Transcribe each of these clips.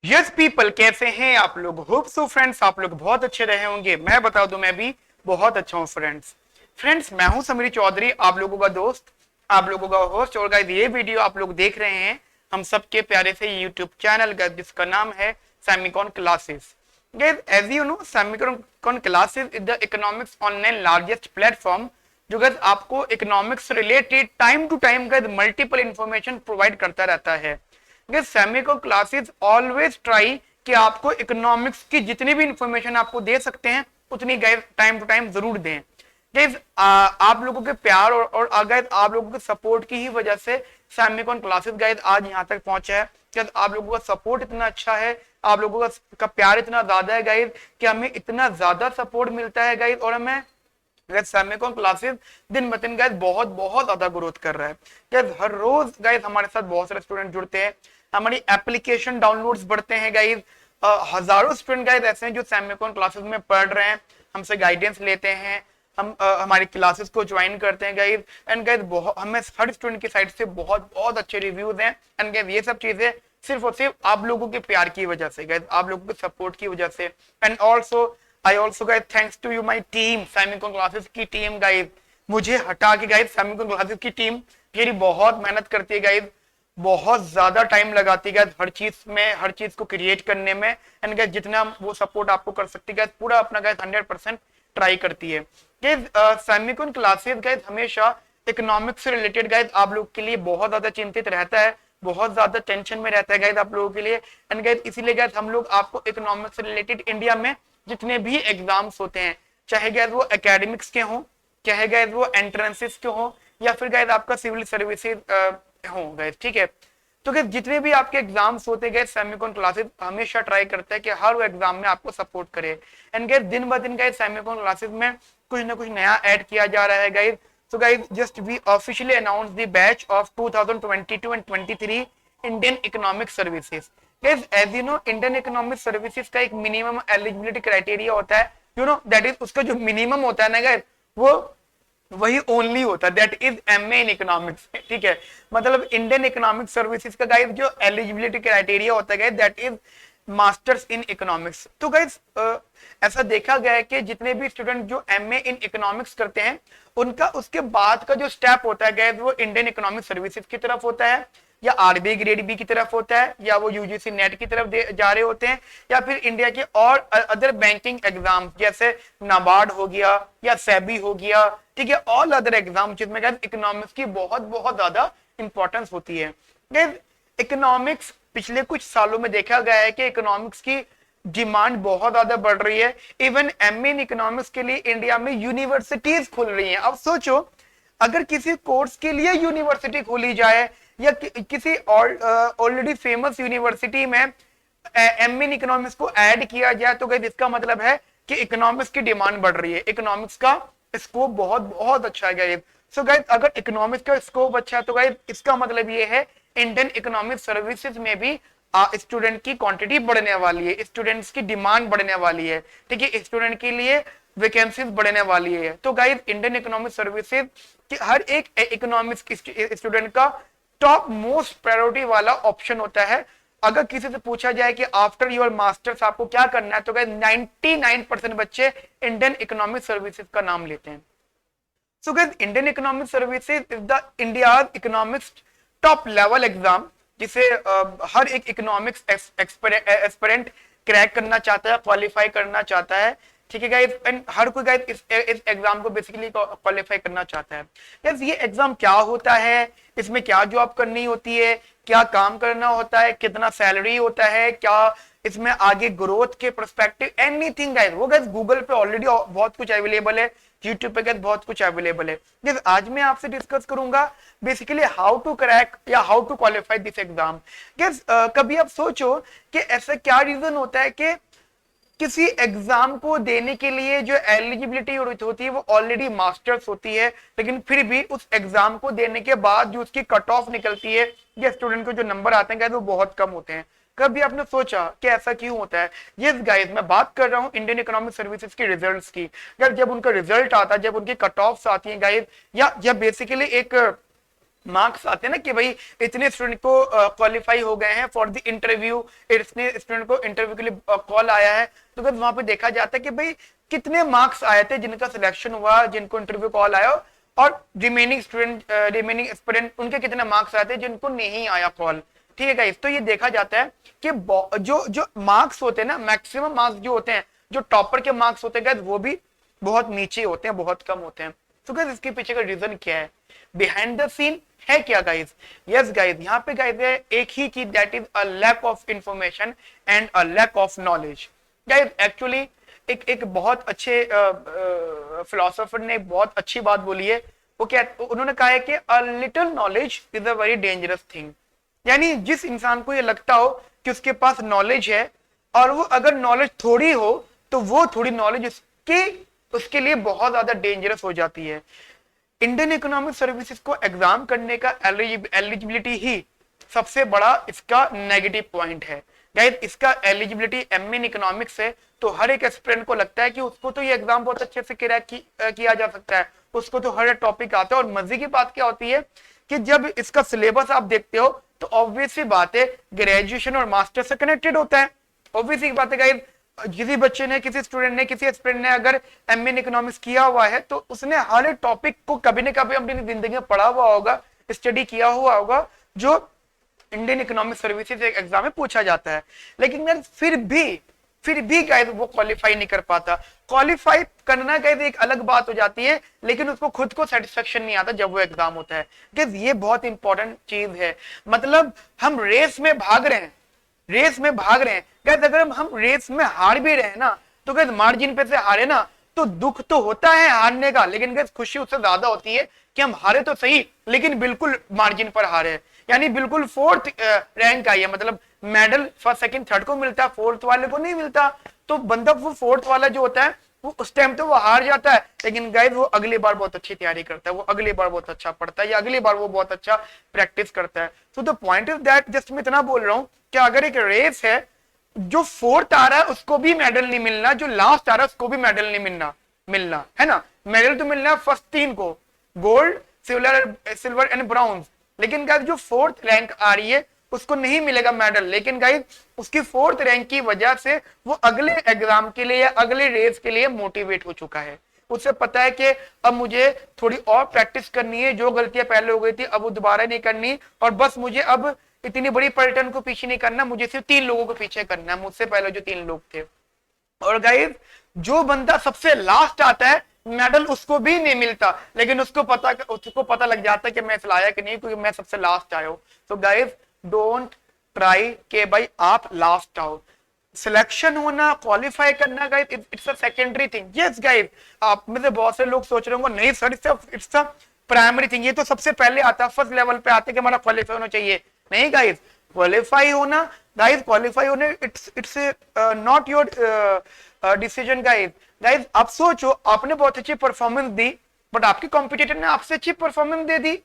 Yes people, कैसे हैं आप लोग? होप सो फ्रेंड्स आप लोग बहुत अच्छे रहे होंगे। मैं बता दूं, मैं भी बहुत अच्छा हूं फ्रेंड्स मैं हूं समीर चौधरी, आप लोगों का दोस्त, आप लोगों का होस्ट। और गाइस, ये वीडियो आप लोग देख रहे हैं हम सबके प्यारे से यूट्यूब चैनल का, जिसका नाम है Semicon classes. Guys, as you know, Semicon classes is the economics online largest platform जो गाइस आपको economics related time to time guys multiple information provide करता रहता है। सेमिको क्लासेस ऑलवेज ट्राई कि आपको इकोनॉमिक्स की जितनी भी इंफॉर्मेशन आपको दे सकते हैं उतनी गाइस टाइम टू टाइम जरूर दें। गाइस, आप लोगों के प्यार और गाइस आप लोगों के सपोर्ट की ही वजह से सेमिकॉन क्लासेस गाइस आज यहाँ तक पहुंचा है। गाइस, आप लोगों का सपोर्ट इतना अच्छा है, आप लोगों का प्यार इतना ज्यादा है गाइस कि हमें इतना ज्यादा सपोर्ट मिलता है गाइस। और हमें गाइस सेमिकॉन क्लासेस दिन ब दिन गाइस बहुत बहुत ज्यादा ग्रोथ कर रहा है। गाइस, हर रोज गाइस हमारे साथ बहुत सारे स्टूडेंट जुड़ते हैं, हमारी एप्लीकेशन डाउनलोड्स बढ़ते हैं गाइस। हजारों स्टूडेंट गाइस ऐसे हैं जो सेमिकॉन क्लासेस में पढ़ रहे हैं, हमसे गाइडेंस लेते हैं, हम हमारी क्लासेस को ज्वाइन करते हैं गाइस। एंड गाइस हमें हर स्टूडेंट की साइड से बहुत बहुत अच्छे रिव्यूज हैं। एंड गाइस ये सब चीजें सिर्फ और सिर्फ आप लोगों के प्यार की वजह से, गाइस आप लोगों के सपोर्ट की वजह से। And also I also guys thanks to you my team, Semicon classes की टीम गाइस। मुझे हटा के गाइस सेमिकॉन क्लासेस की टीम मेरी बहुत मेहनत करती है गाइस, बहुत ज्यादा टाइम लगाती है हर चीज में, हर चीज को क्रिएट करने में। एंड गाइस जितना वो सपोर्ट आपको कर सकती है पूरा अपना गाइस 100% ट्राई करती है। गाइस सेमिकॉन क्लासेस गाइस हमेशा इकोनॉमिक्स से रिलेटेड गाइस आप लोग के लिए बहुत ज्यादा चिंतित रहता है, बहुत ज्यादा टेंशन में रहता है गाइस आप लोगों के लिए। एंड गाइस इसीलिए गाइस हम लोग आपको इकोनॉमिक्स से रिलेटेड इंडिया में जितने भी एग्जाम्स होते हैं, चाहे गाइस वो एकेडमिक्स के हों, चाहे गाइस वो एंट्रेंसेस के हों, या फिर गाइस आपका सिविल सर्विसेज हो गाइस, ठीक है। तो गाइस जितने भी आपके एग्जाम्स होते गए, सेमिकॉन क्लासेस हमेशा ट्राई करता है कि हर वो एग्जाम में आपको सपोर्ट करे। एंड गाइस दिन ब दिन गाइस सेमिकॉन क्लासेस में कुछ ना कुछ नया ऐड किया जा रहा है guys. So guys just we officially announce the batch of 2022 and 23 Indian economic services. Guys as you know, Indian economic services का एक मिनिमम एलिजिबिलिटी क्राइटेरिया होता है, यू नो दैट इज, उसका जो मिनिमम होता है ना गाइस, वो वही ओनली होता है, that is MA in economics, ठीक है। मतलब इंडियन इकोनॉमिक सर्विसेज का गाइस जो एलिजिबिलिटी क्राइटेरिया होता है guys, that is masters in economics. तो गाइस ऐसा देखा गया है कि जितने भी स्टूडेंट जो एमए इन इकोनॉमिक्स करते हैं, उनका उसके बाद का जो स्टेप होता है गाइस, वो इंडियन इकोनॉमिक सर्विसेज की तरफ होता है, या आरबीआई ग्रेड बी की तरफ होता है, या वो यूजीसी नेट की तरफ जा रहे होते हैं, या फिर इंडिया के और अदर बैंकिंग एग्जाम जैसे नाबार्ड हो गया या सेबी हो गया, ठीक है, ऑल अदर एग्जाम जिसमें गाइस इकोनॉमिक्स की बहुत बहुत ज्यादा इंपॉर्टेंस होती है। गाइस इकोनॉमिक्स पिछले कुछ सालों में देखा गया है कि इकोनॉमिक्स की डिमांड बहुत ज्यादा बढ़ रही है। इवन एमए इन इकोनॉमिक्स के लिए इंडिया में यूनिवर्सिटीज खुल रही हैं। अब सोचो, अगर किसी कोर्स के लिए यूनिवर्सिटी खोली जाए, या किसी ऑलरेडी फेमस यूनिवर्सिटी में एमए इन इकोनॉमिक्स को ऐड किया जाए, तो गाइस इसका मतलब है कि इकोनॉमिक्स की डिमांड बढ़ रही है, इकोनॉमिक्स का स्कोप बहुत बहुत अच्छा है गाइस। सो गाइस अगर इकोनॉमिक्स का स्कोप अच्छा है, तो गाइस इसका मतलब ये है इंडियन इकोनॉमिक सर्विसेज में भी स्टूडेंट की क्वांटिटी बढ़ने वाली है, स्टूडेंट्स की डिमांड बढ़ने वाली है, ठीक है, स्टूडेंट के लिए वैकेंसीज बढ़ने वाली है। तो गाइस इंडियन इकोनॉमिक सर्विसेज हर एक इकोनॉमिक्स स्टूडेंट का टॉप मोस्ट प्रायोरिटी वाला ऑप्शन होता है। अगर किसी से पूछा जाए कि आफ्टर योर मास्टर्स आपको क्या करना है, तो गाइस 99% बच्चे इंडियन इकोनॉमिक सर्विसेज का नाम लेते हैं। So guys Indian economic services is the India economics top level exam, जिसे हर एक इकोनॉमिक्स एस्पिरेंट क्रैक करना चाहता है, क्वालिफाई करना चाहता है, ठीक है गाइस। एंड हर कोई गाइस इस एग्जाम को बेसिकली क्वालिफाई करना चाहता है। गाइस ये एग्जाम क्या होता है, इसमें क्या जॉब करनी होती है, क्या काम करना होता है, कितना सैलरी होता है, क्या इसमें आगे ग्रोथ के पर्सपेक्टिव, एनीथिंग गाइस, वो गाइस गूगल पे ऑलरेडी बहुत कुछ अवेलेबल है, यूट्यूब पे गाइस बहुत कुछ अवेलेबल है। गाइस आज मैं आपसे डिस्कस करूंगा बेसिकली हाउ टू क्रैक या how to qualify this exam. Guys कभी आप सोचो कि ऐसा क्या रीजन होता है कि किसी एग्जाम को देने के लिए जो एलिजिबिलिटी होती है वो ऑलरेडी मास्टर्स होती है, लेकिन फिर भी उस एग्जाम को देने के बाद जो उसकी कट ऑफ निकलती है या स्टूडेंट को जो नंबर आते हैं वो बहुत कम होते हैं। कभी आपने सोचा कि ऐसा क्यों होता है? यस गाइस, मैं बात कर रहा हूं इंडियन इकोनॉमिक सर्विसेज के रिजल्ट्स की। जब उनका रिजल्ट आता है, जब उनकी कट ऑफ्स आती हैं गाइस, या बेसिकली एक मार्क्स आते हैं ना कि भाई इतने स्टूडेंट को क्वालिफाई हो गए हैं फॉर द इंटरव्यू, इतने स्टूडेंट को इंटरव्यू के लिए कॉल आया है, तो फिर वहां पे देखा जाता है कि भाई कितने मार्क्स आए थे जिनका सिलेक्शन हुआ, जिनको इंटरव्यू कॉल आया, और रिमेनिंग स्टूडेंट उनके कितने मार्क्स आए थे जिनको नहीं आया कॉल। ठीक है गाइस, तो ये देखा जाता है कि जो जो मार्क्स होते हैं ना, मैक्सिमम मार्क्स जो होते हैं, जो टॉपर के मार्क्स होते हैं गाइस, वो भी बहुत नीचे होते हैं, बहुत कम होते हैं। तो गाइस इसके पीछे का रीजन क्या है, बिहाइंड द सीन है क्या गाइस? यस गाइस, यहाँ पे गाइस है एक ही चीज, that is a lack of information and a lack of knowledge. Guys actually एक बहुत अच्छे फिलोसोफर ने बहुत अच्छी बात बोली है। वो क्या, उन्होंने कहा है कि a little knowledge is a very dangerous thing. यानी जिस इंसान को ये लगता हो कि उसके पास नॉलेज है, और वो अगर नॉलेज थोड़ी हो, तो वो थोड़ी नॉलेज उसके लिए बहुत ज्यादा डेंजरस हो जाती है। इंडियन इकोनॉमिक सर्विसेज को एग्जाम करने का एलिजिबिलिटी ही सबसे बड़ा इसका नेगेटिव पॉइंट है। गाइस इसका एलिजिबिलिटी एमए इन इकोनॉमिक्स है, तो हर एक एस्पिरेंट को लगता है कि उसको तो ये एग्जाम बहुत अच्छे से किया जा सकता है, उसको तो हर एक टॉपिक आता है। और मजे की बात क्या होती है कि जब इसका सिलेबस आप देखते हो तो ऑब्वियसली बात है ग्रेजुएशन और मास्टर से कनेक्टेड होता है। ऑब्वियसली बात है गाइस, किसी बच्चे ने, किसी स्टूडेंट ने, किसी एस्पिरेंट ने अगर एमए इन इकोनॉमिक्स किया हुआ है, तो उसने हर एक टॉपिक को कभी न कभी अपनी जिंदगी में पढ़ा हुआ होगा, स्टडी किया हुआ होगा, जो इंडियन इकोनॉमिक सर्विसेज एग्जाम में पूछा जाता है। लेकिन फिर भी गाइस वो क्वालिफाई नहीं कर पाता। क्वालिफाई करना गाइस एक अलग बात हो जाती है, लेकिन उसको खुद को सेटिस्फेक्शन नहीं आता जब वो एग्जाम होता है। गाइस ये बहुत इंपॉर्टेंट चीज है। मतलब हम रेस में भाग रहे हैं, गाइस अगर हम रेस में हार भी रहे ना, तो गाइस मार्जिन पे से हारे ना, तो दुख तो होता है हारने का, लेकिन गाइस खुशी उससे ज्यादा होती है कि हम हारे तो सही, लेकिन बिल्कुल मार्जिन पर हारे। यानी बिल्कुल फोर्थ रैंक आई है, मतलब मेडल फर्स्ट सेकंड थर्ड को मिलता है, फोर्थ वाले को नहीं मिलता। तो बंदा वो फोर्थ वाला जो होता है, वो उस टाइम तो वो हार जाता है, लेकिन गाइस वो अगली बार बहुत अच्छी तैयारी करता है, वो अगली बार बहुत अच्छा पढ़ता है, या अगली बार वो बहुत अच्छा प्रैक्टिस करता है। So the point is that, just मैं इतना बोल रहा हूं कि अगर एक रेस है, जो फोर्थ आ रहा है उसको भी मेडल नहीं मिलना, जो लास्ट आ रहा है उसको भी मेडल नहीं मिलना है ना। मेडल तो मिलना है फर्स्ट तीन को, गोल्ड सिल्वर एंड ब्राउन्ज, लेकिन गाइस जो फोर्थ रैंक आ रही है उसको नहीं मिलेगा मेडल। लेकिन गाइस उसकी फोर्थ रैंक की वजह से वो अगले एग्जाम के लिए या अगले रेस के लिए मोटिवेट हो चुका है। उसे पता है कि अब मुझे थोड़ी और प्रैक्टिस करनी है, जो गलतियां पहले हो गई थी अब वो दोबारा नहीं करनी, और बस मुझे अब इतनी बड़ी पलटन को पीछे नहीं करना, मुझे सिर्फ 3 लोगों को पीछे करना है, मुझसे पहले जो 3 लोग थे। और गाइस जो बंदा सबसे लास्ट आता है, मेडल उसको भी नहीं मिलता, लेकिन उसको पता लग जाता है कि मैं इस लायक नहीं, क्योंकि मैं सबसे लास्ट आया हूं। तो गाइस डोंट ट्राई के भाई आप लास्ट आओ। सिलेक्शन होना, क्वालिफाई करना guys it's a secondary thing. Yes guys, आप में से बहुत से लोग सोच रहे होंगे नहीं sir it's a primary thing, ये तो सबसे पहले आता है, फर्स्ट लेवल पे आते कि हमारा क्वालिफाई होना चाहिए। नहीं गाइस, क्वालिफाई होना it's not your decision guys. आप सोचो, आपने बहुत अच्छी परफॉर्मेंस दी, बट आपके कॉम्पिटिटर ने आपसे अच्छी परफॉर्मेंस दे दी।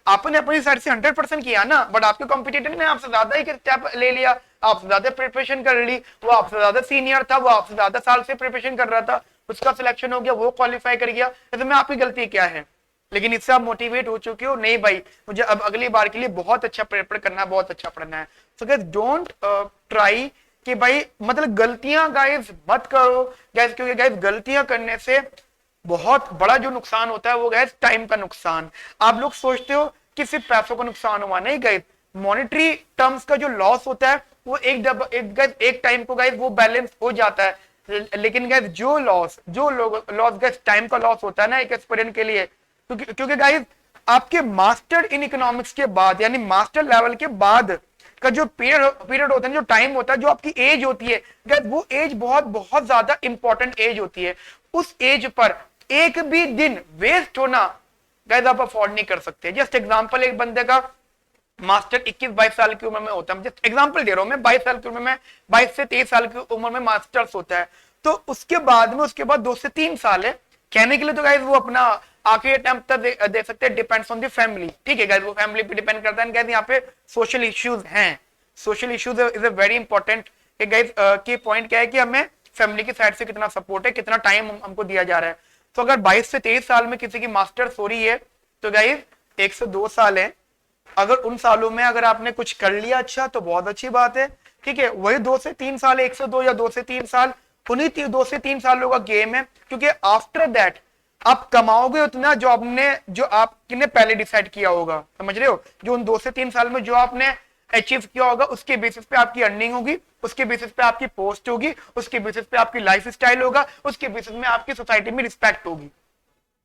आपने अपनी साइड से 100% किया ना, बट आपके कॉम्पिटिटर ने आपसे ज्यादा ही स्टेप ले लिया, आपसे ज्यादा प्रिपरेशन कर ली, वो आपसे ज्यादा सीनियर था, वो आपसे ज्यादा साल से प्रिपरेशन कर रहा था, उसका सिलेक्शन हो गया, वो क्वालिफाई कर गया। ऐसे में आपकी गलती क्या है? लेकिन इससे आप मोटिवेट हो चुके हो, नहीं भाई मुझे अब अगली बार के लिए बहुत अच्छा प्रिपेयर करना है, बहुत अच्छा पढ़ना है। सो गाइस डोंट ट्राई कि भाई मतलब गलतियां गाइस मत करो गाइस, क्योंकि गाइस गलतियां करने से बहुत बड़ा जो नुकसान होता है वो गाइस टाइम का नुकसान। आप लोग सोचते हो कि सिर्फ पैसों का नुकसान हुआ, नहीं गाइस, मॉनेटरी टर्म्स का जो लॉस होता है वो एक टाइम को गाइस वो बैलेंस हो जाता है। लेकिन गाइस जो लॉस गाइस टाइम का लॉस होता है ना एक एस्पिरेंट के लिए, क्योंकि गाइस आपके मास्टर इन इकोनॉमिक्स के बाद, यानी मास्टर लेवल के बाद का जो पीरियड होता है, जो टाइम होता है, जो आपकी एज होती है गाइस, वो एज बहुत बहुत ज्यादा इंपॉर्टेंट एज होती है। उस एज पर एक भी दिन वेस्ट होना गाइस आप अफोर्ड नहीं कर सकते। जस्ट एग्जांपल, एक बंदे का मास्टर 21-22 साल की उम्र में होता है, जस्ट एग्जांपल दे रहा हूं मैं, 22 साल की उम्र में, 22 से 23 साल की उम्र में मास्टर्स होता है, तो उसके बाद 2 से 3 साल है कहने के लिए, तो गाइस वो अपना आखिरी अटेम्प्ट तक दे सकते हैं, डिपेंड्स ऑन द फैमिली। ठीक है गाइस, वो फैमिली पे डिपेंड करता है। गाइस यहाँ पे सोशल इश्यूज हैं, social issues is a very important. Guys की पॉइंट क्या है कि हमें फैमिली की साइड से कितना सपोर्ट है, कितना टाइम हमको दिया जा रहा है। तो अगर 22 से 23 साल में किसी की मास्टर्स हो रही है, तो गाइस 1 से 2 साल है, अगर उन सालों में अगर आपने कुछ कर लिया अच्छा तो बहुत अच्छी बात है, ठीक है। वही 2 से 3 साल, 1 से 2 या 2 से 3 साल, उन्हीं 2 से 3 सालों का गेम है, क्योंकि आफ्टर दैट आप कमाओगे उतना जो आपने पहले डिसाइड किया होगा, समझ रहे हो। जो उन 2 से 3 साल में जो आपने अचीव किया होगा उसके बेसिस पे आपकी अर्निंग होगी, उसके बेसिस पे आपकी पोस्ट होगी, उसके बेसिस पे आपकी लाइफ स्टाइल होगा, उसके बेसिस में आपकी सोसाइटी में रिस्पेक्ट होगी।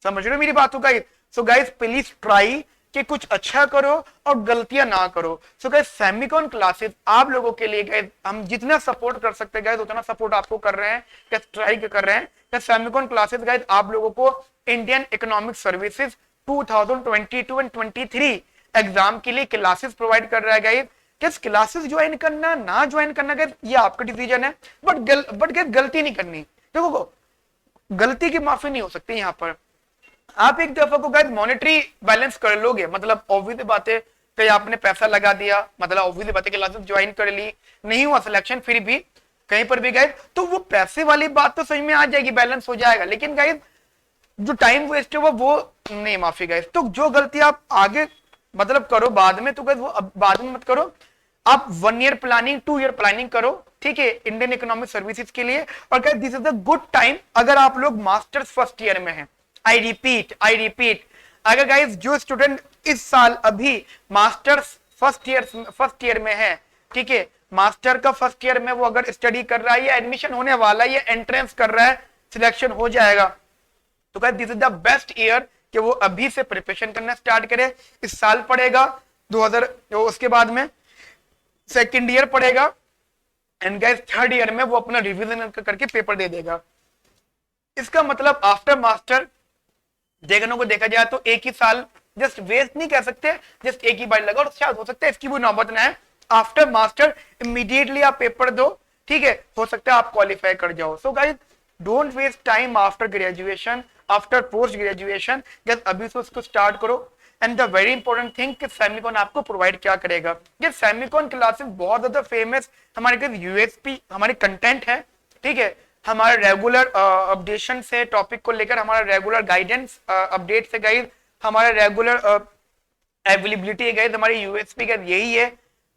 समझ रहे हो मेरी बात को guys. So guys please try कि कुछ अच्छा करो और गलतियां ना करो। सो गाइस सेमिकॉन क्लासेस आप लोगों के लिए गाइस हम जितना सपोर्ट कर सकते हैं गाइस उतना सपोर्ट आपको कर रहे हैं, क्या ट्राई कर रहे हैं। सेमिकॉन क्लासेस गाइस आप लोगों को Indian economic services 2022 and 23 exam के लिए क्लासेस प्रोवाइड कर रहा है गाइस। किस क्लासेस ज्वाइन करना ना ज्वाइन करना गाइस ये आपका डिसीजन है, बट गाइस गलती नहीं करनी। देखो गलती की माफी नहीं हो सकती यहाँ पर। आप एक दफा को गाइस मॉनेटरी बैलेंस कर लोगे, मतलब ऑब्वियस बात है, कहीं आपने पैसा लगा दिया, मतलब ऑब्वियस बात है क्लासेस ज्वाइन कर ली, नहीं हुआ सिलेक्शन, फिर भी कहीं पर भी गाइस तो वो पैसे वाली बात तो समझ में आ जाएगी, बैलेंस हो जाएगा, लेकिन गाइस जो टाइम वेस्ट हुआ वो नहीं माफी गाइस। तो जो गलती आप आगे मतलब करो बाद में, तो गाइस वो बाद में मत करो। आप 1 ईयर प्लानिंग 2 ईयर प्लानिंग करो, ठीक है, इंडियन इकोनॉमिक सर्विसेज के लिए। और guys this is a good time अगर आप लोग मास्टर्स फर्स्ट ईयर में हैं। आई रिपीट अगर गाइस जो स्टूडेंट इस साल अभी मास्टर्स फर्स्ट ईयर में है, ठीक है, मास्टर का फर्स्ट ईयर में वो अगर स्टडी कर रहा है या एडमिशन होने वाला है या एंट्रेंस कर रहा है, सिलेक्शन हो जाएगा, तो guys this is the best year कि वो अभी से प्रिपरेशन करना स्टार्ट करे। इस साल पढ़ेगा 2000, उसके बाद में सेकेंड ईयर पढ़ेगा, एंड गाइस थर्ड ईयर में वो अपना रिवीजन करके पेपर दे देगा। इसका मतलब आफ्टर मास्टर देखने को देखा जाए तो एक ही साल जस्ट वेस्ट नहीं कर सकते, जस्ट एक ही बार लगा, और शायद हो सकता है इसकी भी नौबत ना है। आफ्टर मास्टर इमीडिएटली आप पेपर दो, ठीक है, हो सकता है आप क्वालिफाई कर जाओ। So guys don't waste time after graduation, after post graduation, just अभी से उसको स्टार्ट करो। And the very important thing कि सेमिकॉन आपको प्रोवाइड क्या करेगा। ये सेमिकॉन क्लासेस बहुत ज्यादा फेमस हमारे पास यूएसपी हमारे कंटेंट है, ठीक है, हमारे रेगुलर अपडेशन से टॉपिक को लेकर हमारा रेगुलर गाइडेंस अपडेट से गाइड, हमारा रेगुलर अवेलेबिलिटी गाइड, हमारी यूएसपी का यही है,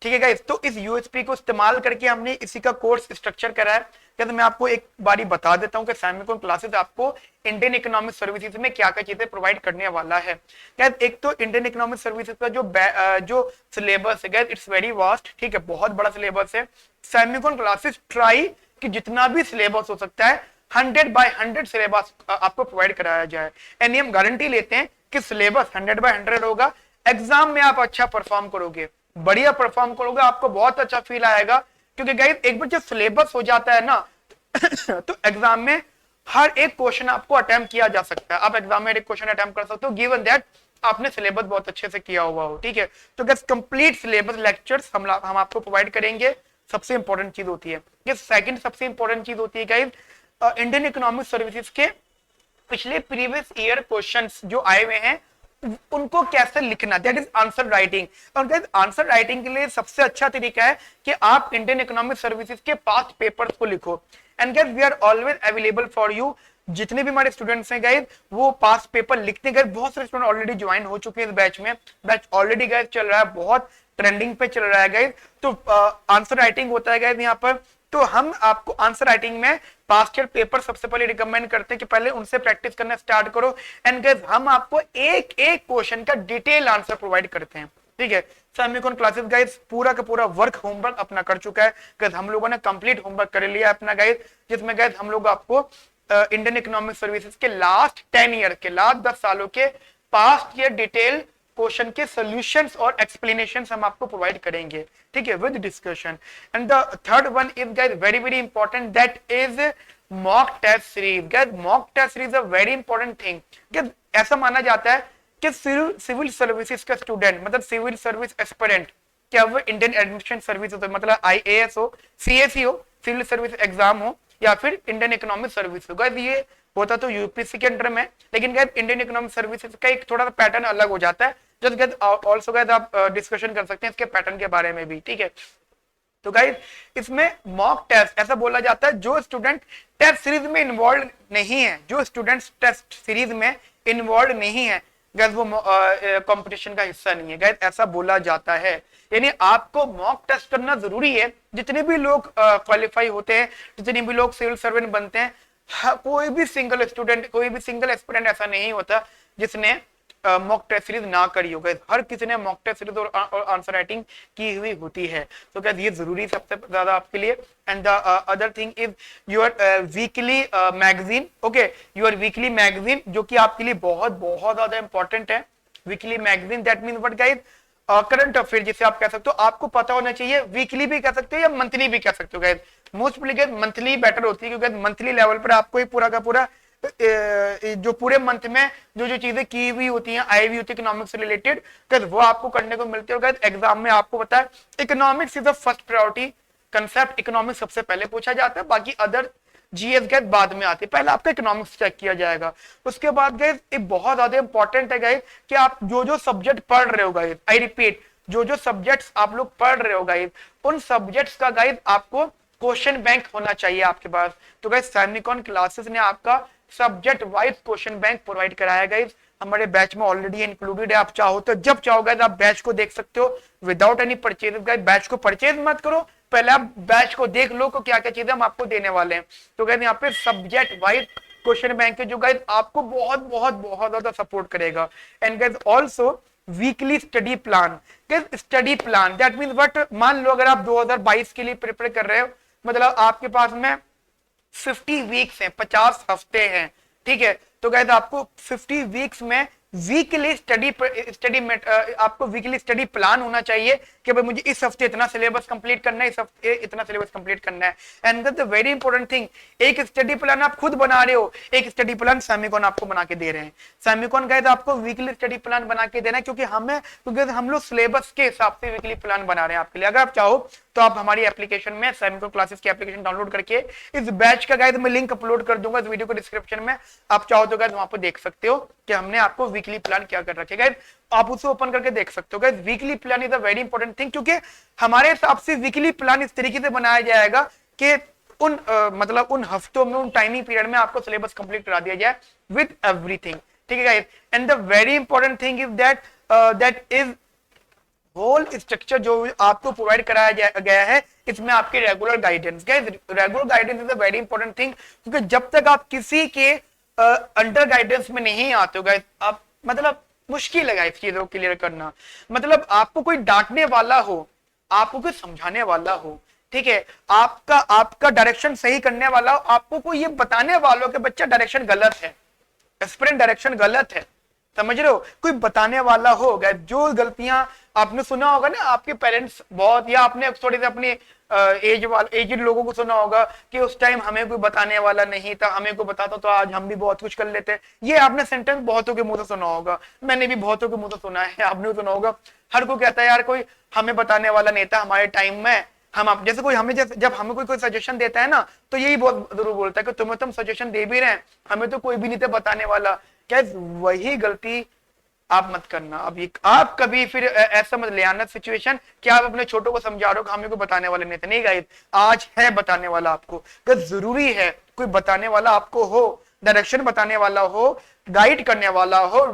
ठीक है गाइस। तो इस यूएसपी को इस्तेमाल करके हमने इसी का कोर्स स्ट्रक्चर करा है। तो मैं आपको एक बारी बता देता हूं कि सेमिकॉन क्लासेस आपको इंडियन इकोनॉमिक सर्विसेज में क्या क्या चीजें प्रोवाइड करने वाला है। गाइस एक तो इंडियन इकोनॉमिक सर्विसेज का जो सिलेबस है गाइस इट्स वेरी वास्ट, ठीक है, बहुत बड़ा सिलेबस है। सेमिकॉन क्लासेस ट्राई कि जितना भी सिलेबस हो सकता है 100/100 सिलेबस आपको प्रोवाइड कराया जाए, यानी हम गारंटी लेते हैं कि सिलेबस 100/100 होगा। एग्जाम में आप अच्छा परफॉर्म करोगे, बढ़िया परफॉर्म करोगे, आपको बहुत अच्छा फील आएगा, क्योंकि गाइस एक बार जब सिलेबस हो जाता है ना तो एग्जाम में हर एक क्वेश्चन आपको अटेम्प्ट किया जा सकता है। आप एग्जाम में एक क्वेश्चन अटेम्प्ट कर सकते हो गिवन दैट आपने सिलेबस बहुत अच्छे से किया हुआ हो, ठीक है। तो गाइस कंप्लीट सिलेबस लेक्चर्स हम आपको प्रोवाइड करेंगे, सबसे इंपॉर्टेंट चीज होती है। ये सेकंड सबसे इंपॉर्टेंट चीज होती है गाइस इंडियन इकोनॉमिक सर्विसेज के पिछले प्रीवियस ईयर क्वेश्चंस जो आए हुए हैं उनको कैसे लिखना, दैट इज आंसर राइटिंग। और गाइस आंसर राइटिंग के लिए सबसे अच्छा तरीका है कि आप इंडियन इकोनॉमिक सर्विसेज के पास्ट पेपर्स को लिखो। And guys we are always available for you. जितने भी हमारे स्टूडेंट्स हैं गाइस वो पास्ट पेपर लिखते गए, बहुत सारे स्टूडेंट ऑलरेडी ज्वाइन हो चुके हैं इस बैच में, बैच ऑलरेडी गाइस चल रहा है, बहुत ट्रेंडिंग पे चल रहा है गाइस। तो आंसर राइटिंग होता है गाइस यहाँ पर, तो हम आपको आंसर राइटिंग में पास्ट ईयर पेपर सबसे पहले रिकमेंड करते हैं कि पहले उनसे प्रैक्टिस करना स्टार्ट करो। एंड गाइस हम आपको एक एक क्वेश्चन का डिटेल आंसर प्रोवाइड करते हैं, ठीक है। सेमिकॉन क्लासेस गाइस पूरा का पूरा वर्क होमवर्क अपना कर चुका है गाइस, हम लोगों ने कंप्लीट होमवर्क कर लिया अपना गाइस, जिसमें गाइस हम लोग आपको इंडियन इकोनॉमिक सर्विसेज के लास्ट 10 ईयर के, लास्ट 10 सालों के पास्ट ईयर डिटेल क्वेश्चन के सॉल्यूशंस और एक्सप्लेनेशंस हम आपको प्रोवाइड करेंगे, ठीक है, with discussion. And the third one is guys very very important, that is mock test series. Guys mock test series a very important thing. Guys ऐसा माना जाता है कि सिविल सर्विसेज का स्टूडेंट मतलब सिविल सर्विस एस्पिरेंट, क्या वो Indian administration service हो, मतलब IAS हो, CSE हो, सिविल सर्विस एग्जाम हो, या फिर इंडियन इकोनॉमिक सर्विस हो। गाइस ये होता तो यूपीएससी के अंडर में, लेकिन गाइस इंडियन इकोनॉमिक सर्विसेज का एक थोड़ा सा पैटर्न अलग हो जाता है। जस्ट गाइस आल्सो गाइस आप डिस्कशन कर सकते हैं इसके पैटर्न के बारे में भी, ठीक है। तो गाइस इसमें मॉक टेस्ट ऐसा बोला जाता है जो स्टूडेंट टेस्ट सीरीज में इन्वॉल्व नहीं है, जो स्टूडेंट्स टेस्ट सीरीज में इन्वॉल्व नहीं है, गैस वो कंपटीशन का हिस्सा नहीं है। गैस ऐसा बोला जाता है, यानी आपको मॉक टेस्ट करना जरूरी है। जितने भी लोग क्वालिफाई होते हैं, जितने भी लोग सिविल सर्वेंट बनते हैं, कोई भी सिंगल स्टूडेंट, कोई भी सिंगल एस्पिरेंट ऐसा नहीं होता जिसने मॉक टेस्ट सीरीज ना करी हो। हर किसी ने मॉक टेस्ट सीरीज और आंसर राइटिंग की हुई होती है। तो क्या ये जरूरी सबसे ज्यादा आपके लिए। And the other thing is your weekly magazine. Okay, your weekly magazine जो कि आपके लिए बहुत बहुत ज्यादा इंपॉर्टेंट है। Weekly magazine that means what guys, current affair जिसे आप कह सकते हो, आपको पता होना चाहिए। वीकली भी कह सकते हो या मंथली भी कह सकते हो guys. Mostly guys monthly better होती है, क्योंकि मंथली लेवल पर आपको ही पूरा का पूरा जो पूरे मंथ में जो जो चीजें की हुई होती हैं, आई हुई होती है इकोनॉमिक्स से रिलेटेड, वो आपको करने को मिलती है। एग्जाम में आपको पता है economics is the first priority concept. Economics सबसे पहले पूछा जाता है, बाकी अदर जीएस गैस बाद में आती है। पहले आपका इकोनॉमिक्स चेक किया जाएगा, उसके बाद गैस एक बहुत ज्यादा इंपॉर्टेंट है गैस कि आप जो जो सब्जेक्ट पढ़ रहे हो गाइस, आई रिपीट, जो जो सब्जेक्ट्स आप लोग पढ़ रहे हो गाइस, उन सब्जेक्ट्स का गाइस आपको क्वेश्चन बैंक होना चाहिए आपके पास। तो गाइस सैनिकॉन क्लासेस ने आपका subject wise question bank provide कराया गाइस। हमारे बैच में ऑलरेडी इंक्लूडेड है। आप चाहो तो जब चाहो गाइस आप बैच को देख सकते हो without any purchase. Guys batch को परचेज मत करो, पहले आप बैच को देख लो को क्या क्या चीजें हम आपको देने वाले हैं। तो गाइस यहाँ पे सब्जेक्ट वाइज क्वेश्चन बैंक है जो गाइस आपको बहुत बहुत बहुत ज्यादा सपोर्ट करेगा। And guys also weekly study plan. Study plan that means what, मान लो अगर आप 2022 के लिए प्रिपेयर कर रहे हो, मतलब आपके पास में 50 वीक्स हैं, 50 हफ्ते हैं, ठीक है। तो गाइस आपको 50 वीक्स में वीकली स्टडी आपको वीकली स्टडी प्लान होना चाहिए कि भाई मुझे इस हफ्ते इतना सिलेबस कंप्लीट करना है, इस हफ्ते इतना सिलेबस कंप्लीट करना है। And the very important thing, एक स्टडी प्लान आप खुद बना रहे हो, एक स्टडी प्लान सैमिकॉन आपको बना के दे रहे हैं। सैमिकॉन गाइस आपको वीकली स्टडी प्लान बना के देना है, क्योंकि हम लोग सिलेबस के हिसाब से वीकली प्लान बना रहे हैं आपके लिए। अगर आप चाहो तो आप हमारी एप्लीकेशन में सैमिकॉन क्लासेस की एप्लीकेशन डाउनलोड करके इस बैच का गाइस मैं लिंक अपलोड कर दूंगा इस वीडियो को डिस्क्रिप्शन में। आप चाहो तो गाइस वहां पर देख सकते हो कि हमने आपको वीकली प्लान क्या कर रखे गाइस, आप उसे ओपन करके देख सकते हो। Guys weekly plan is a very important thing, क्योंकि हमारे हिसाब से वीकली प्लान इस तरीके से बनाया जाएगा कि उन मतलब उन हफ्तों में, उन टाइमिंग पीरियड में आपको सिलेबस कंप्लीट करा दिया जाए विद एवरीथिंग, ठीक है guys. And the very important thing is that is whole structure जो आपको प्रोवाइड कराया गया है, इसमें आपके regular guidance. Guys regular guidance is a very important thing, क्योंकि जब तक आप किसी के अंडर गाइडेंस में नहीं आते हो गाइस, आप मतलब मुश्किल है इस चीजों को क्लियर करना। मतलब आपको कोई डांटने वाला हो, आपको कोई समझाने वाला हो, ठीक है, आपका डायरेक्शन सही करने वाला हो, आपको कोई ये बताने वाला हो कि बच्चा डायरेक्शन गलत है, एस्पिरेंट डायरेक्शन गलत है, समझ रहे हो, कोई बताने वाला होगा। जो गलतियां आपने सुना होगा ना आपके पेरेंट्स बहुत, या आपने थोड़े से अपने एजेड लोगों को सुना होगा कि उस टाइम हमें कोई बताने वाला नहीं था, हमें कोई बताता तो आज हम भी बहुत कुछ कर लेते। ये आपने सेंटेंस बहुतों के मुंह से सुना होगा, मैंने भी बहुतों के मुंह से सुना है, आपने भी सुना होगा। हर कोई कहता है यार कोई हमें बताने वाला नहीं था हमारे टाइम में। हम जैसे कोई हमें जब हमें कोई सजेशन देता है ना, तो यही बहुत जरूर बोलता है कि तुम्हें तुम सजेशन दे भी रहे हैं, हमें तो कोई भी नहीं था बताने वाला। क्या वही गलती आप मत करना। अब आप कभी फिर ऐसा मत ले आना सिचुएशन कि आप अपने छोटों को समझा रहे हो कि हमें कोई बताने वाले नहीं थे। नहीं गाइस, आज है बताने वाला आपको। जरूरी है कोई बताने वाला आपको हो, डायरेक्शन बताने वाला हो, गाइड करने वाला हो,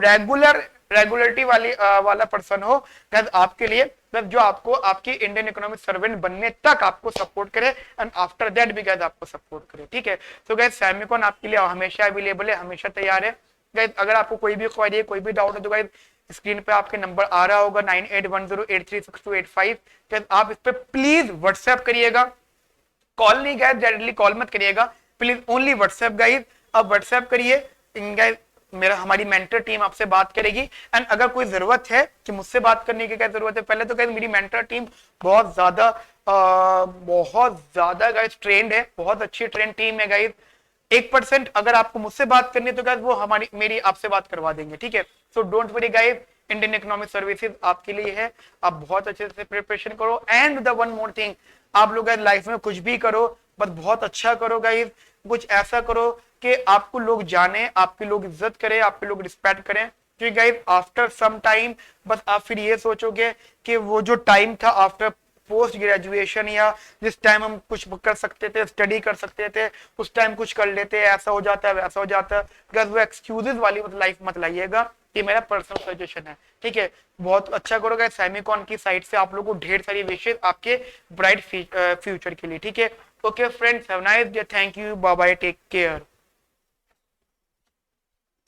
रेगुलरिटी वाला पर्सन हो आपके लिए, जो आपको आपकी इंडियन इकोनॉमिक सर्वेंट बनने तक आपको सपोर्ट करे एंड आफ्टर दैट भी गाइस आपको सपोर्ट करे, ठीक है। तो गाइस सैमिकॉन आपके लिए हमेशा अवेलेबल है, हमेशा तैयार है। गाइस अगर आपको कोई भी क्वेरी है, कोई भी डाउट है, तो गाइस स्क्रीन पे आपके नंबर आ रहा होगा 9810836285। गाइस आप इस पे प्लीज व्हाट्सएप करिएगा, कॉल नहीं गाइस, डायरेक्टली कॉल मत करिएगा, प्लीज ओनली व्हाट्सएप गाइस। अब व्हाट्सएप करिए, गाइस हमारी मेंटर टीम आपसे बात करेगी। एंड अगर कोई जरूरत है कि मुझसे बात करने की क्या जरूरत है, पहले तो गाइस मेरी मेंटर टीम बहुत ज्यादा गाइस ट्रेंड है, बहुत अच्छी ट्रेंड टीम है गाइस। 1% अगर आपको मुझसे बात करनी है तो गाइस वो मेरी आपसे बात करवा देंगे, ठीक है। So don't worry guys, Indian economic services आपके लिए है, आप बहुत अच्छे से प्रिपरेशन करो। And the one more thing, आप लोग लाइफ में कुछ भी करो बस बहुत अच्छा करो गाइस, कुछ ऐसा करो कि आपको लोग जाने, आपके लोग इज्जत करें, आपके लोग रिस्पेक्ट करें। क्योंकि गाइस आफ्टर सम टाइम बस आप फिर ये सोचोगे कि वो जो टाइम था आफ्टर पोस्ट ग्रेजुएशन, या जिस टाइम हम कुछ कर सकते थे, स्टडी कर सकते थे, उस टाइम कुछ कर लेते, ऐसा हो जाता है वैसा हो जाता है। वो एक्सक्यूजेस वाली लाइफ मत लाइएगा। ये मेरा पर्सनल सजेशन है, ठीक है। बहुत अच्छा करो गाइस, सेमिकॉन की साइड से आप लोगों को ढेर सारी विशेष आपके ब्राइट फ्यूचर के लिए, ठीक है। Okay friends, have nice day, thank you, bye bye, take care.